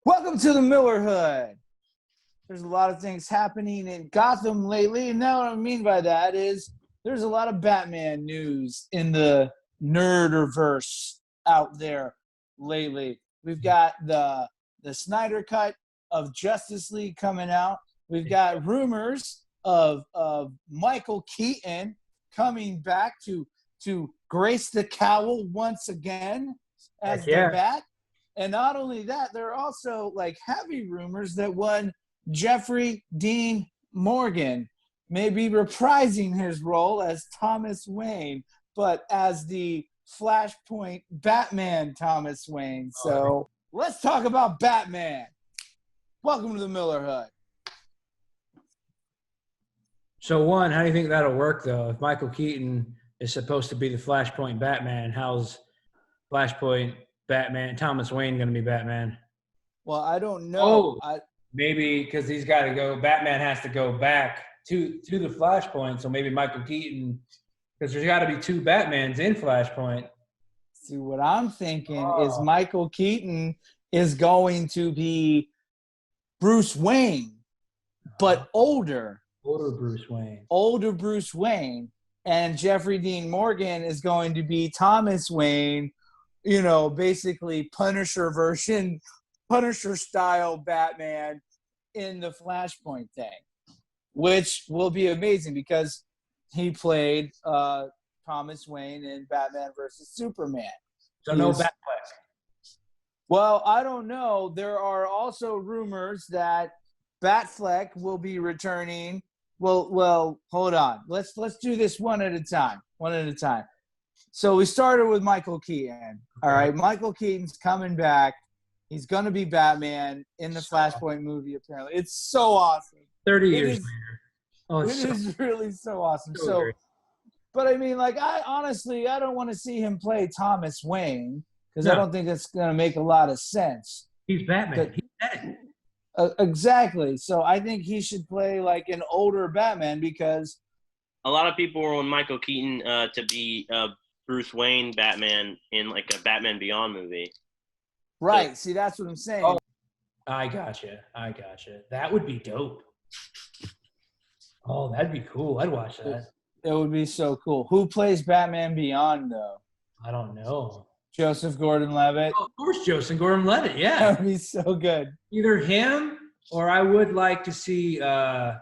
Welcome to the Miller Hood. There's a lot of things happening in Gotham lately, and now what I mean by that is there's a lot of Batman news in the nerdiverse out there lately. We've got the Snyder cut of Justice League coming out. We've got rumors of Michael Keaton coming back to grace the cowl once again as the Bat. And not only that, there are also like heavy rumors that one Jeffrey Dean Morgan may be reprising his role as Thomas Wayne, but as the Flashpoint Batman Thomas Wayne. So let's talk about Batman. Welcome to the Miller Hood. So one, how do you think that'll work though? If Michael Keaton is supposed to be the Flashpoint Batman, how's Flashpoint Batman, Thomas Wayne going to be Batman? Well, I don't know. Maybe because he's got to go. Batman has to go back to the Flashpoint. So maybe Michael Keaton, because there's got to be two Batmans in Flashpoint. See, what I'm thinking is Michael Keaton is going to be Bruce Wayne, but older. Older Bruce Wayne. Older Bruce Wayne. And Jeffrey Dean Morgan is going to be Thomas Wayne, you know, basically Punisher version, Punisher-style Batman in the Flashpoint thing, which will be amazing because he played Thomas Wayne in Batman versus Superman. So no Batfleck. Well, I don't know. There are also rumors that Batfleck will be returning. Well, hold on. Let's do this one at a time. So we started with Michael Keaton. All right, Michael Keaton's coming back. He's going to be Batman in the Flashpoint movie, apparently. It's so awesome. 30 years later. It is really so awesome. So, but I mean, like, I don't want to see him play Thomas Wayne because I don't think that's going to make a lot of sense. He's Batman. He's dead. Exactly. So I think he should play like an older Batman because a lot of people were on Michael Keaton to be Bruce Wayne Batman in like a Batman Beyond movie. Right. See, that's what I'm saying. Oh, I gotcha. That would be dope. Oh, that'd be cool. I'd watch that. It would be so cool. Who plays Batman Beyond, though? I don't know. Joseph Gordon-Levitt. Oh, of course, Joseph Gordon-Levitt, yeah. That would be so good. Either him or I would like to see I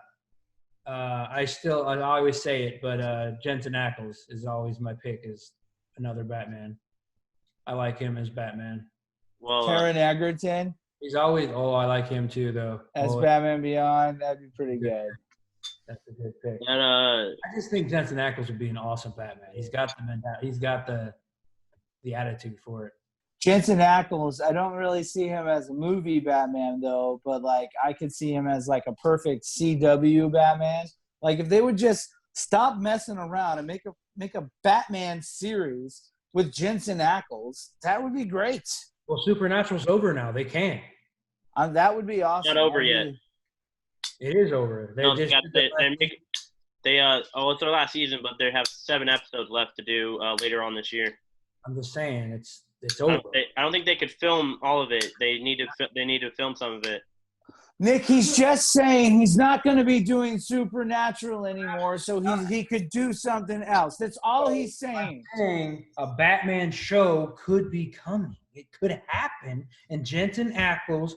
always say it, but Jensen Ackles is always my pick as another Batman. I like him as Batman. Well, Taron Egerton. He's always I like him too though. As Batman Beyond, that'd be pretty good. That's a good pick. And, I just think Jensen Ackles would be an awesome Batman. He's got the mentality. He's got the attitude for it. Jensen Ackles, I don't really see him as a movie Batman though, but like I could see him as like a perfect CW Batman. Like if they would just stop messing around and make a Batman series with Jensen Ackles, that would be great. Well, Supernatural's over now. They can't. That would be awesome. Not over yet. It is over. It's their last season, but they have 7 episodes left to do later on this year. I'm just saying it's over. I don't think they could film all of it. They need to film some of it. Nick, he's just saying he's not going to be doing Supernatural anymore, so he could do something else. That's all he's saying. I'm saying a Batman show could be coming. It could happen, and Jensen Ackles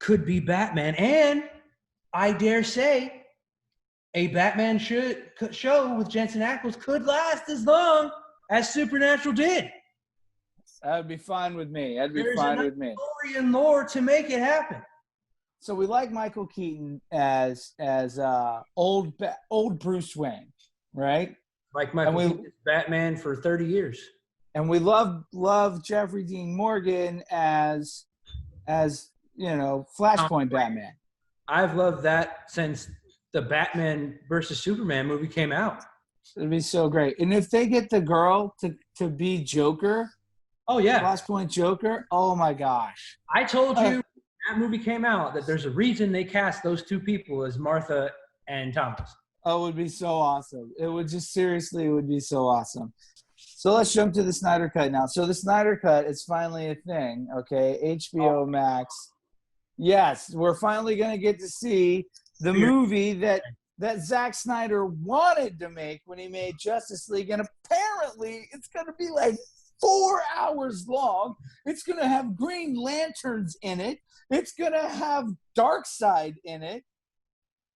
could be Batman. And I dare say a Batman show with Jensen Ackles could last as long as Supernatural did. That would be fine with me. That'd be fine with me. There's enough story and lore to make it happen. So we like Michael Keaton as old Bruce Wayne, right? Like Michael Keaton's Batman for 30 years. And we love Jeffrey Dean Morgan as you know, Flashpoint Batman. I've loved that since the Batman versus Superman movie came out. It'd be so great. And if they get the girl to be Joker, Flashpoint Joker, oh my gosh. I told you when that movie came out that there's a reason they cast those two people as Martha and Thomas. Oh, it would be so awesome. It would be so awesome. So let's jump to the Snyder Cut now. So the Snyder Cut is finally a thing, okay? HBO Max. Yes, we're finally going to get to see the movie that Zack Snyder wanted to make when he made Justice League. And apparently it's going to be like 4 hours long. It's going to have Green Lanterns in it. It's going to have Darkseid in it.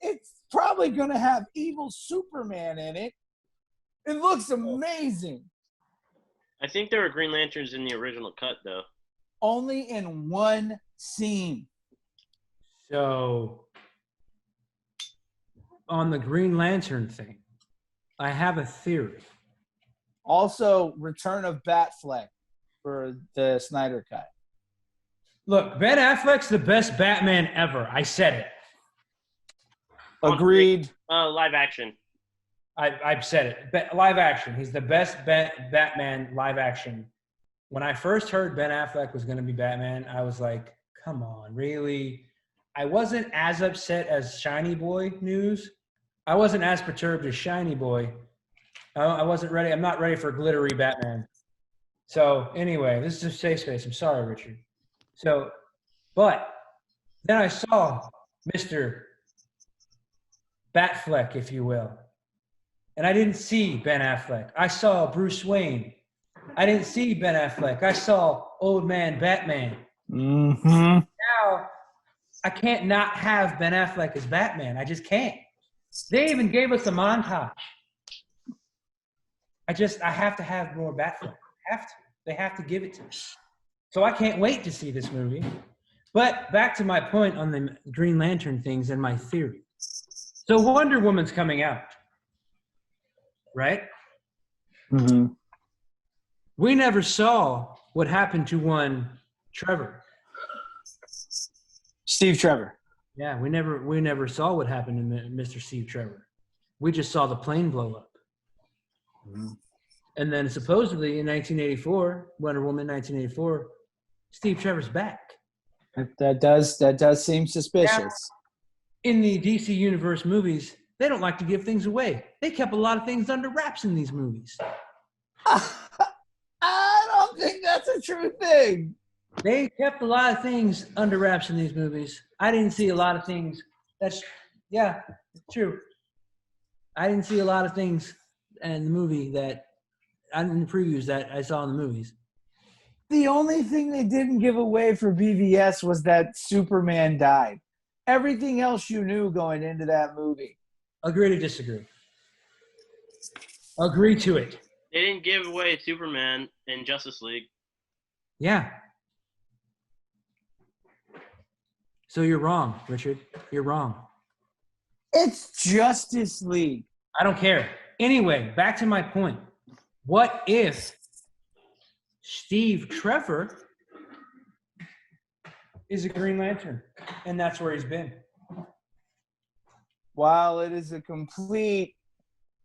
It's probably going to have evil Superman in it. It looks amazing. I think there were Green Lanterns in the original cut, though. Only in one scene. So, on the Green Lantern thing, I have a theory. Also, return of Batfleck for the Snyder Cut. Look, Ben Affleck's the best Batman ever. I said it. Agreed. Live action. I've said it. Live action. He's the best Batman live action. When I first heard Ben Affleck was going to be Batman, I was like, come on, really? I wasn't as upset as Shiny Boy news. I wasn't as perturbed as Shiny Boy. I wasn't ready. I'm not ready for glittery Batman. So anyway, this is a safe space. I'm sorry, Richard. So, but then I saw Mr. Batfleck, if you will. And I didn't see Ben Affleck. I saw Bruce Wayne. I didn't see Ben Affleck. I saw Old Man Batman. Mm-hmm. Now, I can't not have Ben Affleck as Batman. I just can't. They even gave us a montage. I have to have more Batfleck. I have to. They have to give it to me. So I can't wait to see this movie. But back to my point on the Green Lantern things and my theory. So Wonder Woman's coming out. Right? Mm-hmm. We never saw what happened to one Trevor. Steve Trevor. Yeah, we never saw what happened to Mr. Steve Trevor. We just saw the plane blow up. Mm-hmm. And then supposedly in 1984, Wonder Woman 1984, Steve Trevor's back. That does seem suspicious. In the DC Universe movies, they don't like to give things away. They kept a lot of things under wraps in these movies. I don't think that's a true thing. They kept a lot of things under wraps in these movies. I didn't see a lot of things. It's true. I didn't see a lot of things in the movie in the previews that I saw in the movies. The only thing they didn't give away for BVS was that Superman died. Everything else you knew going into that movie. Agree to disagree. Agree to it. They didn't give away Superman in Justice League. Yeah. So you're wrong, Richard. You're wrong. It's Justice League. I don't care. Anyway, back to my point. What if Steve Trevor is a Green Lantern and that's where he's been? While it is a complete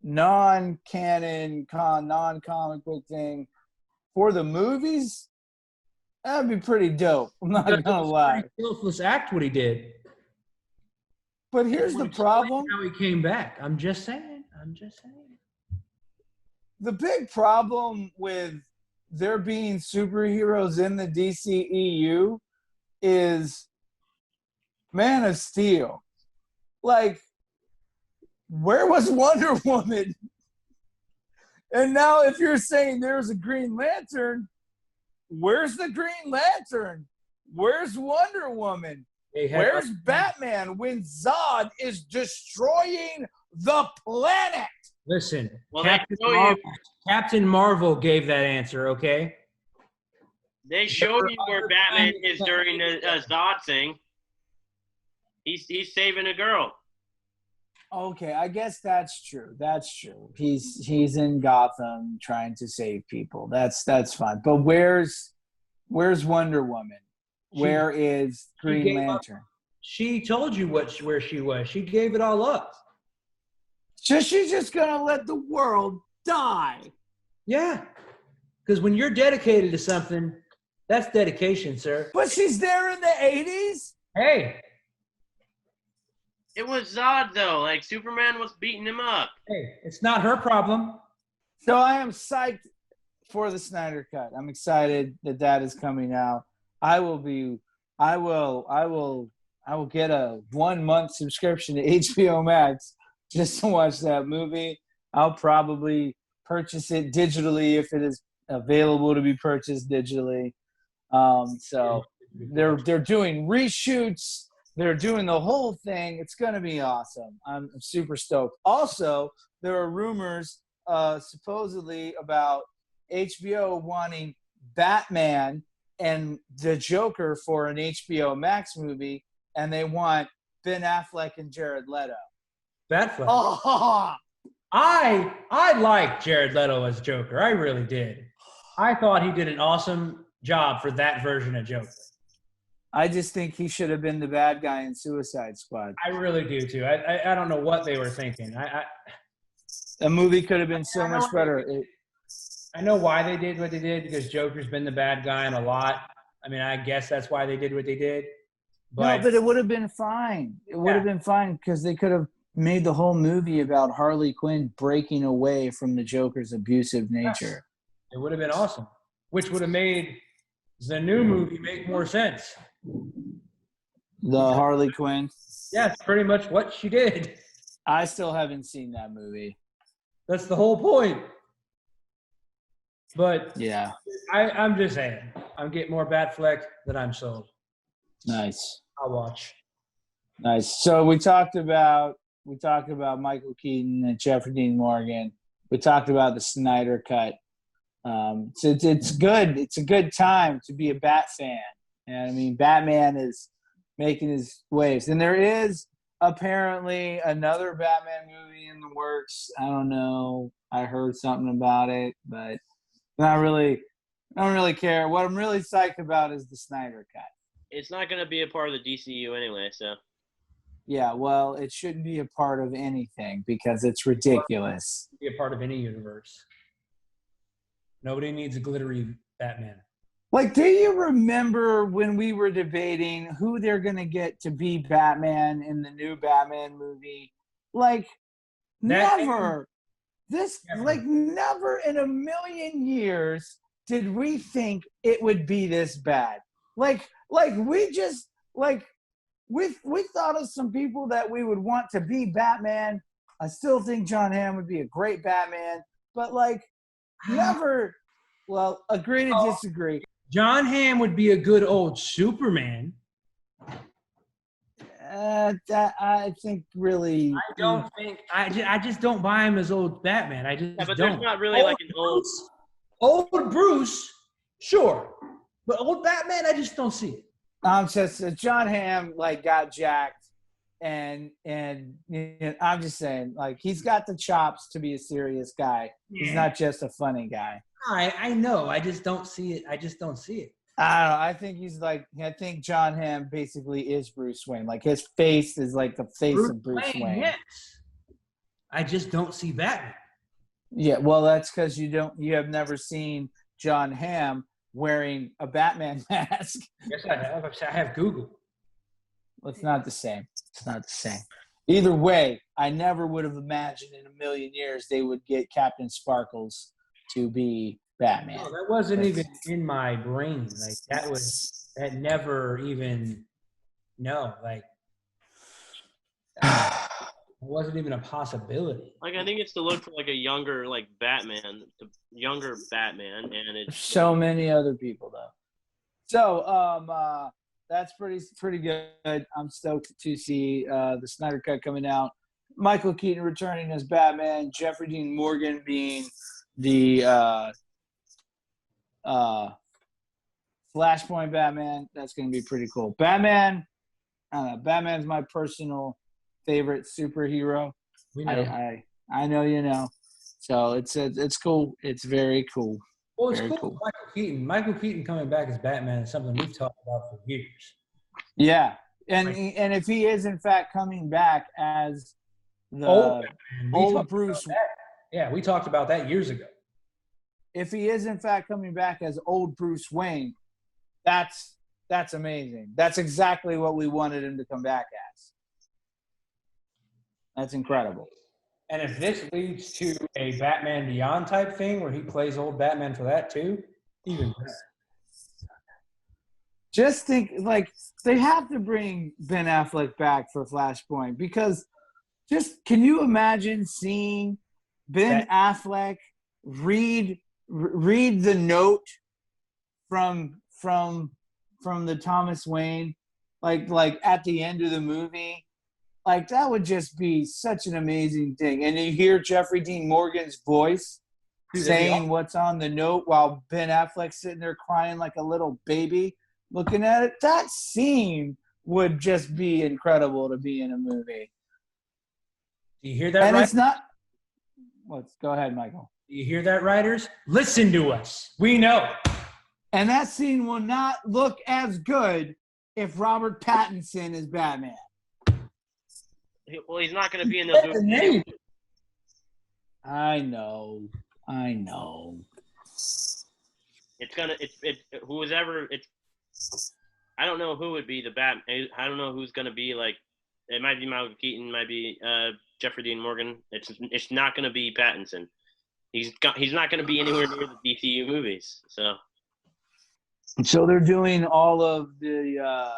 non-canon, non-comic book thing for the movies, that'd be pretty dope. I'm not going to lie. Selfless act what he did. But here's the problem. How he came back. I'm just saying. The big problem with there being superheroes in the DCEU is Man of Steel. Like, where was Wonder Woman? And now if you're saying there's a Green Lantern, where's the Green Lantern? Where's Wonder Woman? Where's Batman when Zod is destroying the planet? Listen, Well, Captain Marvel gave that answer, okay? They show you where Batman is during the Zod thing. He's saving a girl. Okay, I guess that's true. That's true. He's in Gotham trying to save people. That's fine. But where's Wonder Woman? Where is Green Lantern? She told you where she was. She gave it all up. So she's just gonna let the world die. Yeah, because when you're dedicated to something, that's dedication, sir. But she's there in the 80s. Hey. It was Zod, though. Like, Superman was beating him up. Hey, it's not her problem. So I am psyched for the Snyder Cut. I'm excited that is coming out. I will get a 1-month subscription to HBO Max just to watch that movie. I'll probably purchase it digitally if it is available to be purchased digitally. So they're doing reshoots. They're doing the whole thing. It's going to be awesome. I'm super stoked. Also, there are rumors supposedly about HBO wanting Batman and the Joker for an HBO Max movie, and they want Ben Affleck and Jared Leto. Batfleck. Oh, I liked Jared Leto as Joker. I really did. I thought he did an awesome job for that version of Joker. I just think he should have been the bad guy in Suicide Squad. I really do too. I don't know what they were thinking. The movie could have been so much better. I know why they did what they did, because Joker's been the bad guy in a lot. I mean, I guess that's why they did what they did. But it would have been fine. It would have been fine because they could have made the whole movie about Harley Quinn breaking away from the Joker's abusive nature. It would have been awesome, which would have made the new movie make more sense. The Harley Quinn? Yeah, it's pretty much what she did. I still haven't seen that movie. That's the whole point. But yeah, I'm just saying, I'm getting more Batfleck than I'm sold. Nice. I'll watch. Nice. So we talked about Michael Keaton and Jeffrey Dean Morgan. We talked about the Snyder Cut. So it's good. It's a good time to be a Bat fan. And I mean, Batman is making his waves, and there is apparently another Batman movie in the works. I don't know. I heard something about it, but I don't really care. What I'm really psyched about is the Snyder Cut. It's not going to be a part of the DCU anyway, so. Yeah, well, it shouldn't be a part of anything because it's ridiculous. Be a part of any universe. Nobody needs a glittery Batman. Like, do you remember when we were debating who they're going to get to be Batman in the new Batman movie? Like, never in a million years did we think it would be this bad. We thought of some people that we would want to be Batman. I still think John Hamm would be a great Batman, but never. Well, agree to disagree. John Hamm would be a good old Superman. I think really. I don't think I just don't buy him as old Batman. I just but don't. There's not really like an old Bruce, sure, but old Batman, I just don't see it. John Hamm got jacked, and I'm just saying he's got the chops to be a serious guy. Yeah. He's not just a funny guy. I know. I just don't see it. I don't know. I think I think John Hamm basically is Bruce Wayne. His face is the face of Bruce Wayne. Yes. I just don't see Batman. Yeah, well, that's because you have never seen John Hamm wearing a Batman mask. Yes, I have. I have Google. Well, it's not the same. It's not the same. Either way, I never would have imagined in a million years they would get Captain Sparkles to be Batman. No, that wasn't even in my brain. That never even, it wasn't even a possibility. I think it's to look for a younger Batman, and it's so many other people though. So that's pretty good. I'm stoked to see the Snyder Cut coming out. Michael Keaton returning as Batman, Jeffrey Dean Morgan being the Flashpoint Batman. That's going to be pretty cool. Batman, Batman's my personal favorite superhero. We know. I know you know. So it's cool. It's very cool. Well, it's cool. Michael Keaton coming back as Batman is something we've talked about for years. Yeah, and if he is in fact coming back as the old Bruce. Yeah, we talked about that years ago. If he is in fact coming back as old Bruce Wayne, that's amazing. That's exactly what we wanted him to come back as. That's incredible. And if this leads to a Batman Beyond type thing where he plays old Batman for that too, even better. Just think, like, they have to bring Ben Affleck back for Flashpoint because just can you imagine seeing Ben Affleck read the note from the Thomas Wayne, like at the end of the movie? Like, that would just be such an amazing thing. And you hear Jeffrey Dean Morgan's voice saying what's on the note while Ben Affleck's sitting there crying like a little baby looking at it. That scene would just be incredible to be in a movie. Do you hear that? And it's not. Go ahead, Michael. Do you hear that, writers? Listen to us. We know. And that scene will not look as good if Robert Pattinson is Batman. Well, he's not going to be in those movies. I know. It's gonna. It's whoever. I don't know who would be the Batman. I don't know who's going to be like. It might be Michael Keaton. Might be Jeffrey Dean Morgan. It's not going to be Pattinson. He's not going to be anywhere near the DCU movies. So they're doing all of the.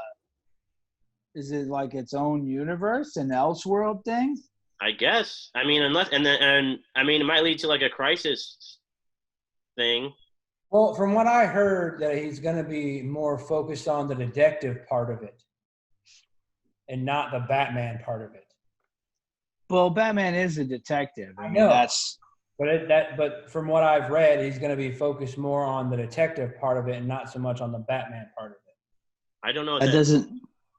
Is it like its own universe, an Elseworld thing? I guess. I mean, it might lead to like a Crisis thing. Well, from what I heard, that he's going to be more focused on the detective part of it, and not the Batman part of it. Well, Batman is a detective. I know. But from what I've read, he's going to be focused more on the detective part of it, and not so much on the Batman part of it. I don't know.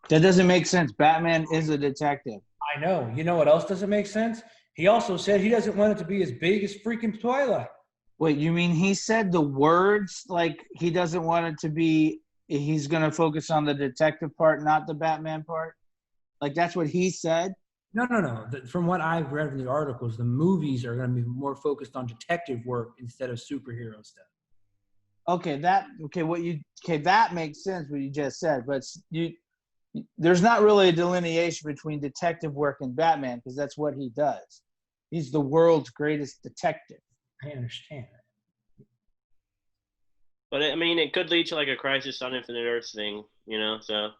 That doesn't make sense. Batman is a detective. I know. You know what else doesn't make sense? He also said he doesn't want it to be as big as freaking Twilight. Wait, you mean he said the words like he doesn't want it to be, he's going to focus on the detective part, not the Batman part? Like that's what he said? No. From what I've read in the articles, the movies are going to be more focused on detective work instead of superhero stuff. That makes sense what you just said, but there's not really a delineation between detective work and Batman because that's what he does. He's the world's greatest detective. I understand that. But I mean, it could lead to like a Crisis on Infinite Earths thing, so.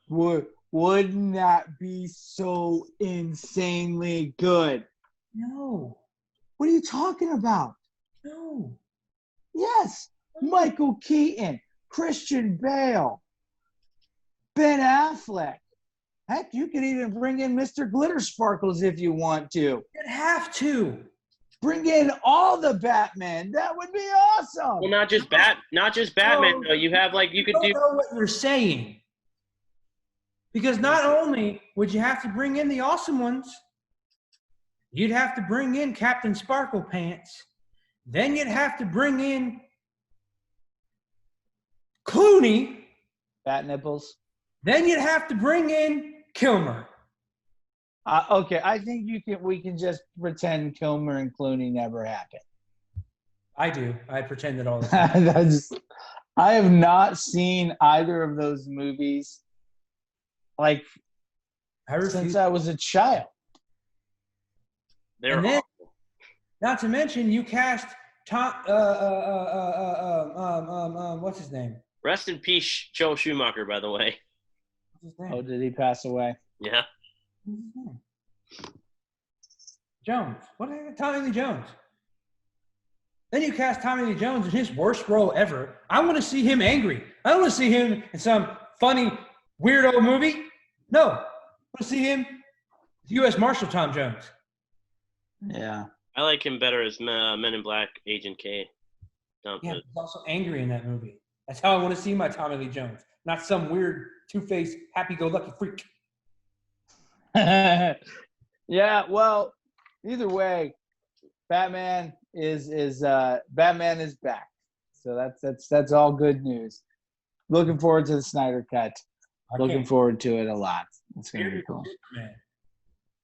Wouldn't that be so insanely good? No. What are you talking about? No. Yes. Michael Keaton, Christian Bale, Ben Affleck. Heck, you could even bring in Mr. Glitter Sparkles if you want to. You'd have to. Bring in all the Batman. That would be awesome. Well, not just Batman though. You have you could do. Know what you're saying. Because not only would you have to bring in the awesome ones, you'd have to bring in Captain Sparkle Pants. Then you'd have to bring in Clooney. Bat nipples. Then you'd have to bring in Kilmer. Okay, I think we can just pretend Kilmer and Clooney never happened. I do. I pretend it all the time. I have not seen either of those movies since I was a child. They're awful. Not to mention, you cast Tom. What's his name? Rest in peace, Joel Schumacher. By the way. What's his name? Oh, did he pass away? Yeah. Jones. Tommy Lee Jones. Then you cast Tommy Lee Jones in his worst role ever. I want to see him angry. I don't want to see him in some funny, weirdo movie. No. I want to see him as U.S. Marshal Tom Jones. Yeah. I like him better as Men in Black Agent K. Yeah, he's also angry in that movie. That's how I want to see my Tommy Lee Jones. Not some weird, two-faced, happy-go-lucky freak. Yeah, well, either way, Batman is back. So that's all good news. Looking forward to the Snyder Cut. Looking forward to it a lot. It's gonna be cool. Superman.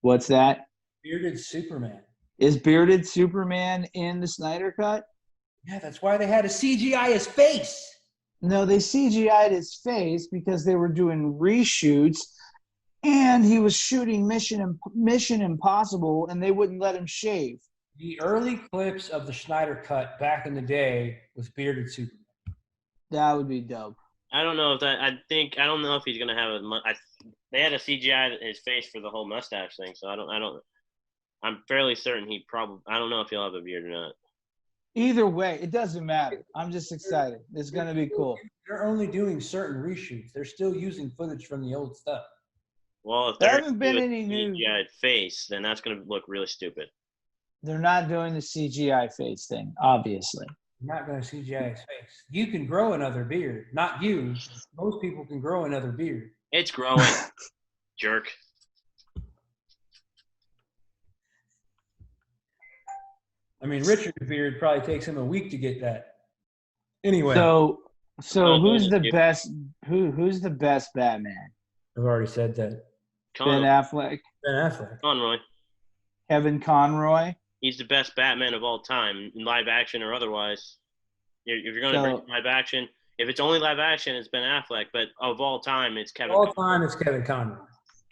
What's that? Bearded Superman. Is Bearded Superman in the Snyder Cut? Yeah, that's why they had to CGI his face. No, they CGI'd his face because they were doing reshoots. And he was shooting Mission Impossible, and they wouldn't let him shave. The early clips of the Snyder cut back in the day with bearded Superman. That would be dope. I don't know if that. I don't know if he's gonna have they had a CGI his face for the whole mustache thing, so I don't. I'm fairly certain he probably. I don't know if he'll have a beard or not. Either way, it doesn't matter. I'm just excited. It's gonna be cool. They're only doing certain reshoots. They're still using footage from the old stuff. Well, if There they're haven't been doing any new. CGI face, then that's gonna look really stupid. They're not doing the CGI face thing, obviously. You're not going to CGI his face. You can grow another beard. Not you. Most people can grow another beard. It's growing, jerk. I mean, Richard's beard probably takes him a week to get that. Anyway. So who's the you- best? Who's the best Batman? I've already said that. Ben Affleck, Ben Affleck. Conroy. Kevin Conroy. He's the best Batman of all time, in live action or otherwise. If you're going to bring live action, if it's only live action, it's Ben Affleck. But of all time, it's Kevin. All time, it's Kevin Conroy.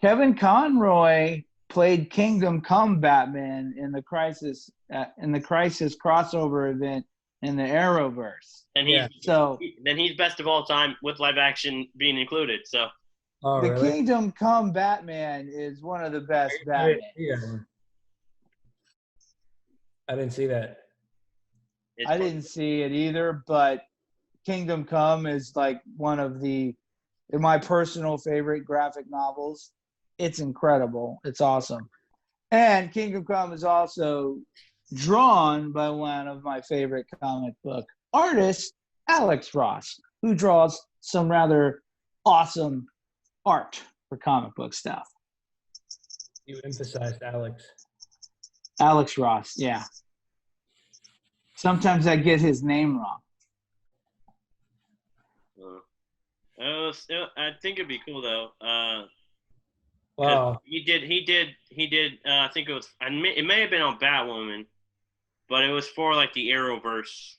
Kevin Conroy played Kingdom Come Batman in the Crisis crossover event in the Arrowverse. And then he's best of all time with live action being included. So the Kingdom Come Batman is one of the best Batman. Yeah. I didn't see that. I didn't see it either, but Kingdom Come is like one of my personal favorite graphic novels. It's incredible. It's awesome. And Kingdom Come is also drawn by one of my favorite comic book artists, Alex Ross, who draws some rather awesome art for comic book stuff. You emphasized Alex. Alex Ross, yeah. Sometimes I get his name wrong. I think it'd be cool though. Wow. He did. I think it may have been on Batwoman, but it was for like the Arrowverse.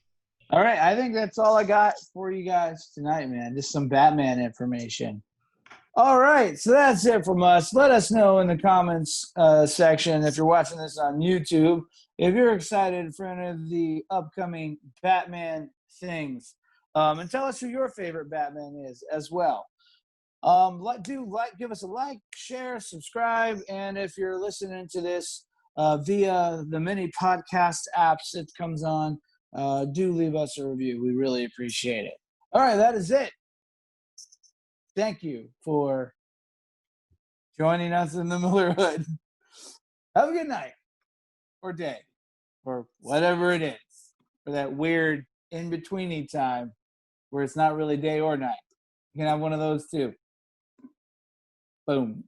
All right, I think that's all I got for you guys tonight, man. Just some Batman information. All right, so that's it from us. Let us know in the comments section if you're watching this on YouTube, if you're excited for any of the upcoming Batman things. And tell us who your favorite Batman is as well. Give us a like, share, subscribe, and if you're listening to this via the many podcast apps it comes on, do leave us a review. We really appreciate it. All right, that is it. Thank you for joining us in the Millerhood. Have a good night or day or whatever it is for that weird in-betweeny time where it's not really day or night. You can have one of those too. Boom.